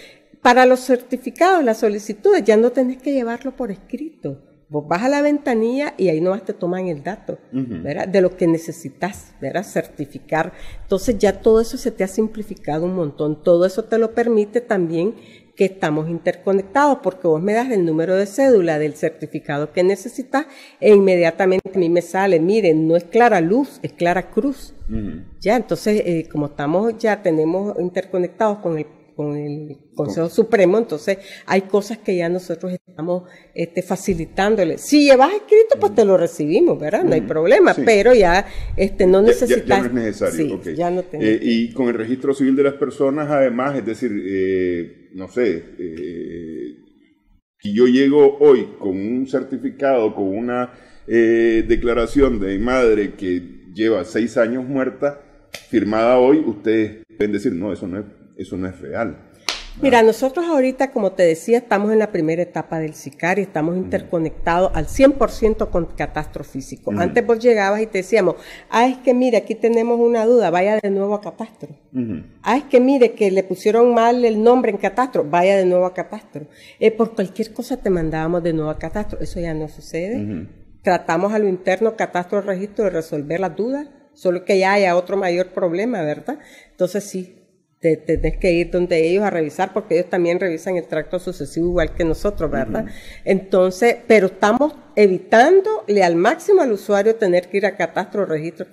Para los certificados, las solicitudes, ya no tenés que llevarlo por escrito. Vos vas a la ventanilla y ahí nomás te toman el dato, ¿verdad? De lo que necesitas, ¿verdad? Certificar. Entonces ya todo eso se te ha simplificado un montón. Todo eso te lo permite también que estamos interconectados, porque vos me das el número de cédula del certificado que necesitas e inmediatamente a mí me sale, miren, no es Clara Luz, es Clara Cruz. Ya, entonces, como tenemos interconectados con el Consejo Supremo, entonces hay cosas que ya nosotros estamos facilitándole. Si llevas escrito, pues te lo recibimos, ¿verdad? No hay problema, pero ya no necesitas. Ya no es necesario, sí, okay. Ya no y con el registro civil de las personas, además, es decir, no sé, si yo llego hoy con un certificado, con una declaración de mi madre que lleva 6 años muerta, firmada hoy, ustedes pueden decir, no, eso no es real. Mira, nosotros ahorita, como te decía, estamos en la primera etapa del SICAR y estamos interconectados al 100% con catastro físico. Antes vos llegabas y te decíamos, es que mire, aquí tenemos una duda, vaya de nuevo a catastro. Es que mire, que le pusieron mal el nombre en catastro, vaya de nuevo a catastro. Por cualquier cosa te mandábamos de nuevo a catastro, eso ya no sucede. Tratamos a lo interno, catastro, registro, de resolver las dudas, solo que ya haya otro mayor problema, ¿verdad? Entonces sí, tenés que ir donde ellos a revisar, porque ellos también revisan el tracto sucesivo igual que nosotros, ¿verdad? Entonces, pero estamos evitándole al máximo al usuario tener que ir a catastro, registro.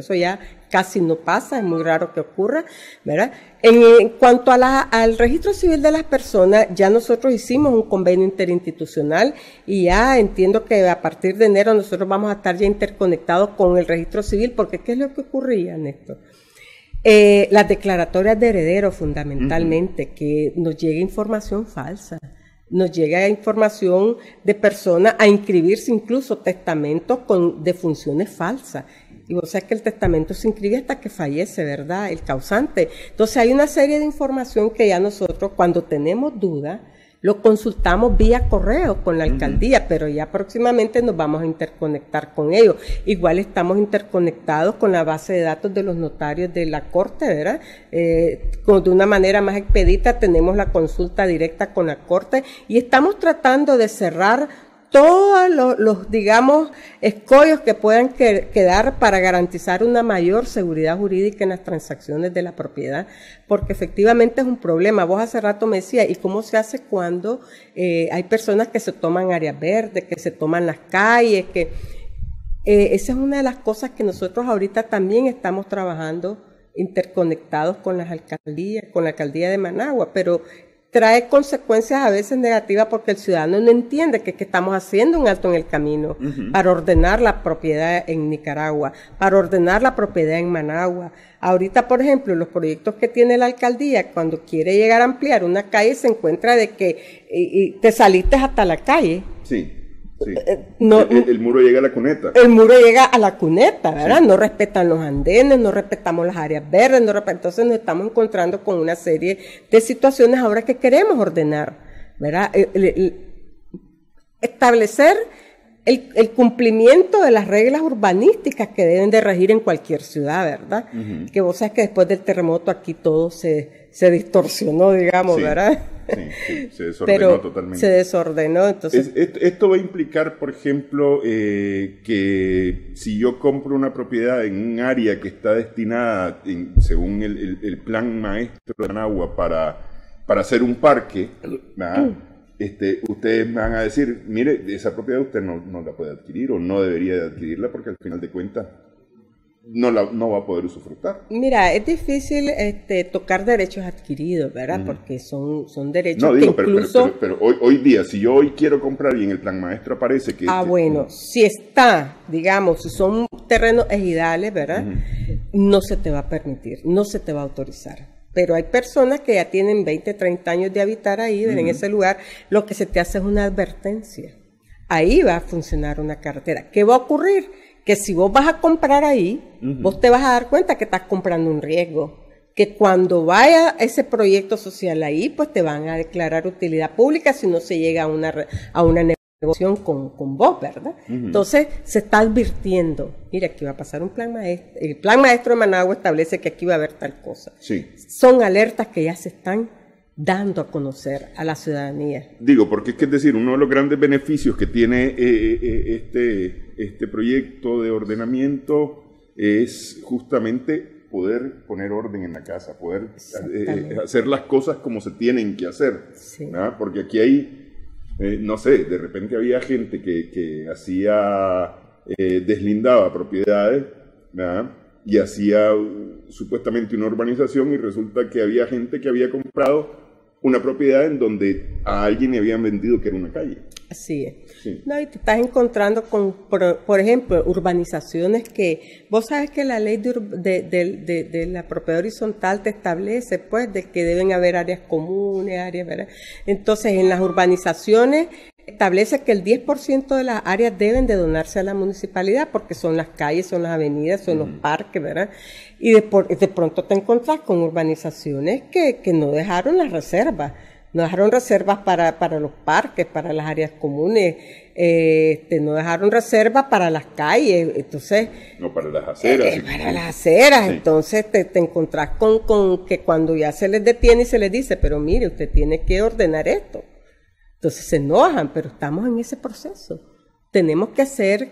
Eso ya casi no pasa, es muy raro que ocurra, ¿verdad? En cuanto al registro civil de las personas, ya nosotros hicimos un convenio interinstitucional y ya entiendo que a partir de enero nosotros vamos a estar ya interconectados con el registro civil, porque ¿qué es lo que ocurría, Néstor? Las declaratorias de herederos, fundamentalmente, que nos llega información falsa, nos llega información de personas a inscribirse incluso testamentos con defunciones falsas. Y vos sabés que el testamento se inscribe hasta que fallece, ¿verdad? El causante. Entonces hay una serie de información que ya nosotros, cuando tenemos dudas, lo consultamos vía correo con la alcaldía, pero ya próximamente nos vamos a interconectar con ellos. Igual estamos interconectados con la base de datos de los notarios de la Corte, ¿verdad? De una manera más expedita tenemos la consulta directa con la Corte y estamos tratando de cerrar todos los digamos, escollos que puedan quedar para garantizar una mayor seguridad jurídica en las transacciones de la propiedad, porque efectivamente es un problema. Vos hace rato me decías, ¿y cómo se hace cuando hay personas que se toman áreas verdes, que se toman las calles? Esa es una de las cosas que nosotros ahorita también estamos trabajando interconectados con las alcaldías, con la alcaldía de Managua, pero trae consecuencias a veces negativas porque el ciudadano no entiende que estamos haciendo un alto en el camino para ordenar la propiedad en Nicaragua, para ordenar la propiedad en Managua. Ahorita, por ejemplo, los proyectos que tiene la alcaldía, cuando quiere llegar a ampliar una calle, se encuentra de que te saliste hasta la calle. Sí. Sí. El muro llega a la cuneta. El muro llega a la cuneta, ¿verdad? Sí. No respetan los andenes, no respetamos las áreas verdes, entonces nos estamos encontrando con una serie de situaciones ahora que queremos ordenar, ¿verdad? Establecer el cumplimiento de las reglas urbanísticas que deben de regir en cualquier ciudad, ¿verdad? Uh-huh. Que vos sabes que después del terremoto aquí todo se distorsionó, digamos, sí, ¿verdad? Sí, se desordenó totalmente. Se desordenó, entonces... Esto va a implicar, por ejemplo, que si yo compro una propiedad en un área que está destinada, según el plan maestro de Managua, para hacer un parque, ¿verdad? Ustedes me van a decir, mire, esa propiedad usted no la puede adquirir o no debería de adquirirla porque al final de cuentas no va a poder usufructar. Mira, es difícil tocar derechos adquiridos, ¿verdad? Uh-huh. Porque son derechos que incluso... Pero hoy día, si yo hoy quiero comprar y en el plan maestro aparece que... bueno, si está, digamos, si son terrenos ejidales, ¿verdad? Uh-huh. No se te va a permitir, no se te va a autorizar. Pero hay personas que ya tienen 20, 30 años de habitar ahí, uh-huh, en ese lugar, lo que se te hace es una advertencia. Ahí va a funcionar una carretera. ¿Qué va a ocurrir? Que si vos vas a comprar ahí, uh-huh, vos te vas a dar cuenta que estás comprando un riesgo. Que cuando vaya ese proyecto social ahí, pues te van a declarar utilidad pública si no se llega a una negociación con vos, ¿verdad? Uh-huh. Entonces, se está advirtiendo, mira, aquí va a pasar un plan maestro, el plan maestro de Managua establece que aquí va a haber tal cosa. Sí. Son alertas que ya se están dando a conocer a la ciudadanía. Digo, porque es decir, uno de los grandes beneficios que tiene este proyecto de ordenamiento es justamente poder poner orden en la casa, poder hacer las cosas como se tienen que hacer, sí, ¿verdad? Porque aquí hay... no sé, de repente había gente que hacía, deslindaba propiedades, ¿verdad? Y hacía supuestamente una urbanización y resulta que había gente que había comprado una propiedad en donde a alguien le habían vendido que era una calle. Así es. Sí. No, y te estás encontrando con, por ejemplo, urbanizaciones que, vos sabes que la ley de la propiedad horizontal te establece, pues, de que deben haber áreas comunes, áreas, ¿verdad? Entonces, en las urbanizaciones establece que el 10% de las áreas deben de donarse a la municipalidad porque son las calles, son las avenidas, son los parques, ¿verdad? Y de pronto te encontrás con urbanizaciones que no dejaron las reservas. No dejaron reservas para los parques, para las áreas comunes, no dejaron reservas para las calles, entonces... No, para las aceras. Para las aceras, sí. Entonces te encontrás con que cuando ya se les detiene y se les dice, pero mire, usted tiene que ordenar esto. Entonces se enojan, pero estamos en ese proceso. Tenemos que hacer,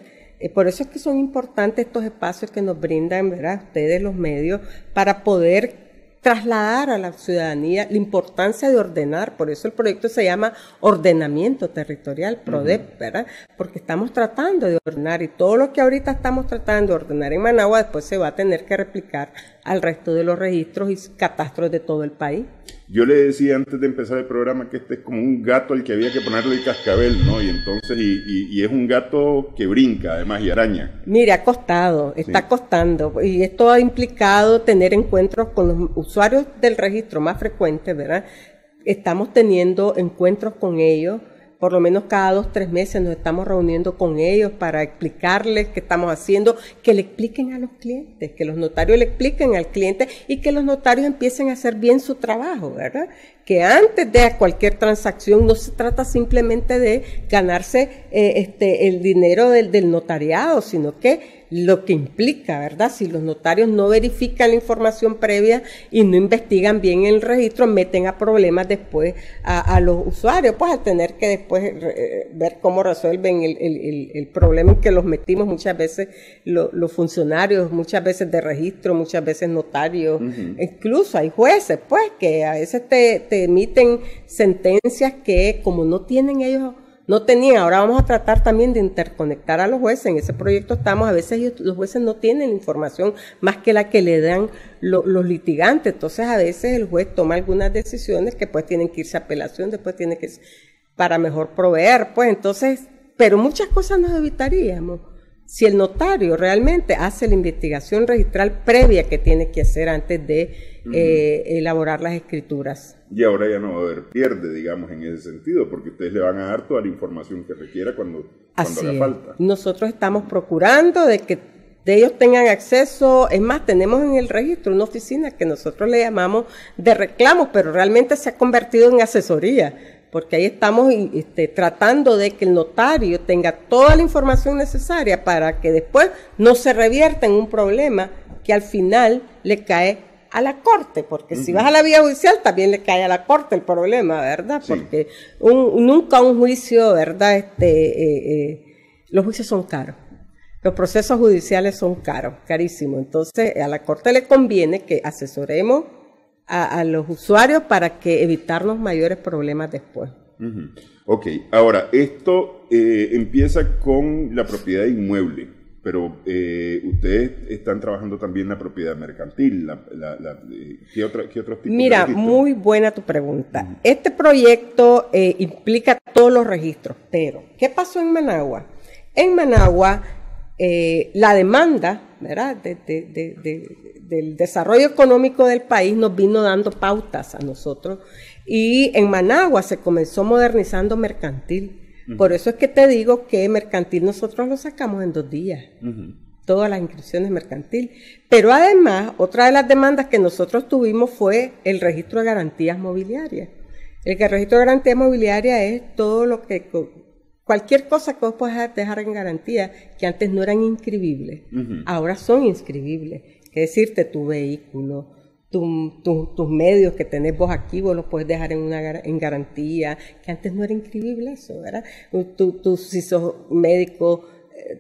por eso es que son importantes estos espacios que nos brindan, ¿verdad?, ustedes los medios, para poder trasladar a la ciudadanía la importancia de ordenar. Por eso el proyecto se llama Ordenamiento Territorial, PRODEP, ¿verdad? Porque estamos tratando de ordenar y todo lo que ahorita estamos tratando de ordenar en Managua después se va a tener que replicar al resto de los registros y catastros de todo el país. Yo le decía antes de empezar el programa que este es como un gato al que había que ponerle el cascabel, ¿no? Y entonces, y es un gato que brinca, además, y araña. Mire, ha costado, está costando, y esto ha implicado tener encuentros con los usuarios del registro más frecuentes, ¿verdad? Estamos teniendo encuentros con ellos, por lo menos cada 2-3 meses nos estamos reuniendo con ellos para explicarles qué estamos haciendo, que le expliquen a los clientes, que los notarios le expliquen al cliente y que los notarios empiecen a hacer bien su trabajo, ¿verdad? Que antes de cualquier transacción no se trata simplemente de ganarse el dinero del notariado, sino que lo que implica, ¿verdad? Si los notarios no verifican la información previa y no investigan bien el registro, meten a problemas después a los usuarios, pues al tener que después ver cómo resuelven el problema en que los metimos muchas veces los funcionarios, muchas veces de registro, muchas veces notarios, incluso hay jueces, pues, que a veces te emiten sentencias que como no tienen ellos, no tenían, ahora vamos a tratar también de interconectar a los jueces, en ese proyecto estamos, a veces los jueces no tienen información más que la que le dan los litigantes, entonces a veces el juez toma algunas decisiones que pues tienen que irse a apelación, después tiene que para mejor proveer, pues entonces, pero muchas cosas nos evitaríamos. si el notario realmente hace la investigación registral previa que tiene que hacer antes de elaborar las escrituras. Y ahora ya no va a haber pierde, digamos, en ese sentido, porque ustedes le van a dar toda la información que requiera cuando haga falta. Nosotros estamos procurando de que ellos tengan acceso. Es más, tenemos en el registro una oficina que nosotros le llamamos de reclamos, pero realmente se ha convertido en asesoría, porque ahí estamos tratando de que el notario tenga toda la información necesaria para que después no se revierta en un problema que al final le cae a la corte, porque si vas a la vía judicial también le cae a la corte el problema, ¿verdad? Sí. Porque nunca un juicio, ¿verdad? Los juicios son caros. Los procesos judiciales son carísimos. Entonces, a la corte le conviene que asesoremos a los usuarios para que evitarnos mayores problemas después. Ok, ahora, esto empieza con la propiedad inmueble. Pero ustedes están trabajando también la propiedad mercantil. ¿Qué otros tipos de registros? Muy buena tu pregunta. Este proyecto implica todos los registros, pero ¿qué pasó en Managua? En Managua, la demanda, ¿verdad?, del desarrollo económico del país nos vino dando pautas a nosotros, y en Managua se comenzó modernizando mercantil. Por eso es que te digo que mercantil nosotros lo sacamos en 2 días, todas las inscripciones mercantil. Pero además, otra de las demandas que nosotros tuvimos fue el registro de garantías mobiliarias. El registro de garantías mobiliarias es todo lo que, cualquier cosa que vos puedas dejar en garantía, que antes no eran inscribibles, ahora son inscribibles. Es decirte, tu vehículo, tus medios que tenés vos aquí, vos los puedes dejar en garantía, que antes no era inscribible eso, ¿verdad? Si sos médico,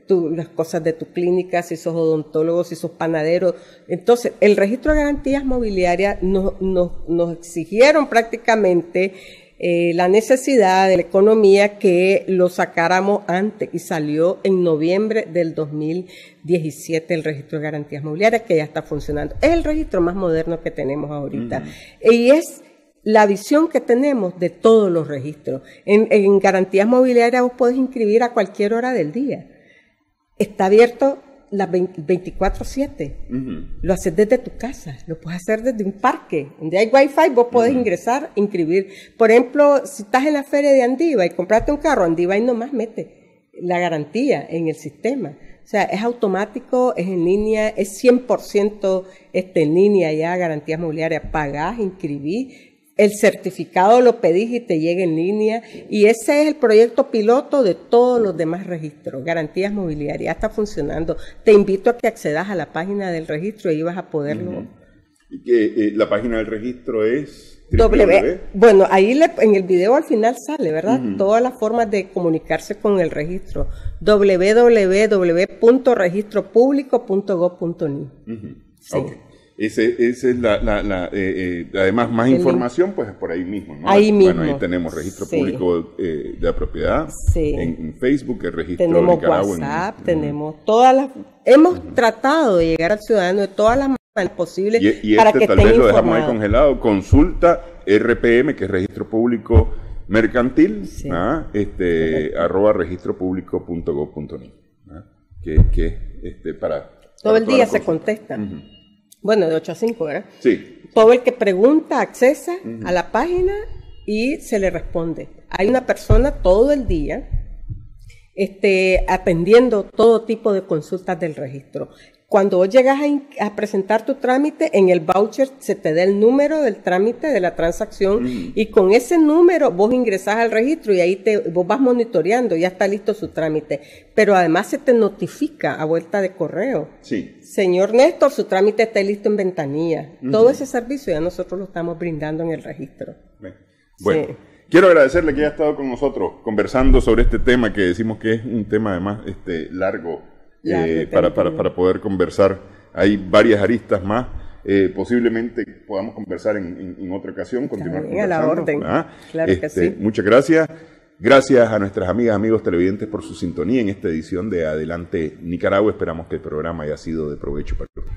las cosas de tu clínica, si sos odontólogo, si sos panadero. Entonces, el registro de garantías mobiliarias nos exigieron prácticamente la necesidad de la economía que lo sacáramos antes, y salió en noviembre del 2017 el registro de garantías mobiliarias, que ya está funcionando. Es el registro más moderno que tenemos ahorita, y es la visión que tenemos de todos los registros. En garantías mobiliarias vos podés inscribir a cualquier hora del día. Está abierto las 24/7. Lo haces desde tu casa, lo puedes hacer desde un parque donde hay wifi, vos podés ingresar, inscribir. Por ejemplo, si estás en la feria de Andiva y compraste un carro, Andiva y nomás mete la garantía en el sistema. O sea, es automático, es en línea, es 100% en línea ya, garantías mobiliarias. Pagás, inscribís, el certificado lo pedís y te llega en línea, y ese es el proyecto piloto de todos los demás registros. Garantías mobiliarias, ya está funcionando. Te invito a que accedas a la página del registro y ahí vas a poderlo. ¿Y que la página del registro es? Bueno, ahí en el video al final sale, ¿verdad? Todas las formas de comunicarse con el registro. www.registropublico.gov.ni. Sí. Okay. Esa es además más información, pues por ahí mismo, ¿no? Ahí mismo. Bueno, ahí tenemos registro público de la propiedad, en Facebook, el registro tenemos de Nicaragua. WhatsApp, tenemos todas las... Hemos tratado de llegar al ciudadano de todas las maneras posibles para que tal estén vez lo dejamos informados. ahí congelado. Consulta RPM, que es Registro Público Mercantil, @registropublico.gov.ni, que para todo el día se contesta. Bueno, de 8 a 5, ¿verdad? Sí. Todo el que pregunta accesa a la página y se le responde. Hay una persona todo el día atendiendo todo tipo de consultas del registro. Cuando vos llegas a presentar tu trámite, en el voucher se te da el número del trámite, de la transacción, y con ese número vos ingresás al registro y ahí vos vas monitoreando, ya está listo su trámite. Pero además se te notifica a vuelta de correo. Sí. Señor Néstor, su trámite está listo en ventanilla. Todo ese servicio ya nosotros lo estamos brindando en el registro. Bueno. Sí. Quiero agradecerle que haya estado con nosotros conversando sobre este tema, que decimos que es un tema además largo. Para poder conversar. Hay varias aristas más. Posiblemente podamos conversar en otra ocasión, continuar conversando. A la orden. Claro que sí. Muchas gracias. Gracias a nuestras amigas, amigos televidentes por su sintonía en esta edición de Adelante Nicaragua. Esperamos que el programa haya sido de provecho para todos.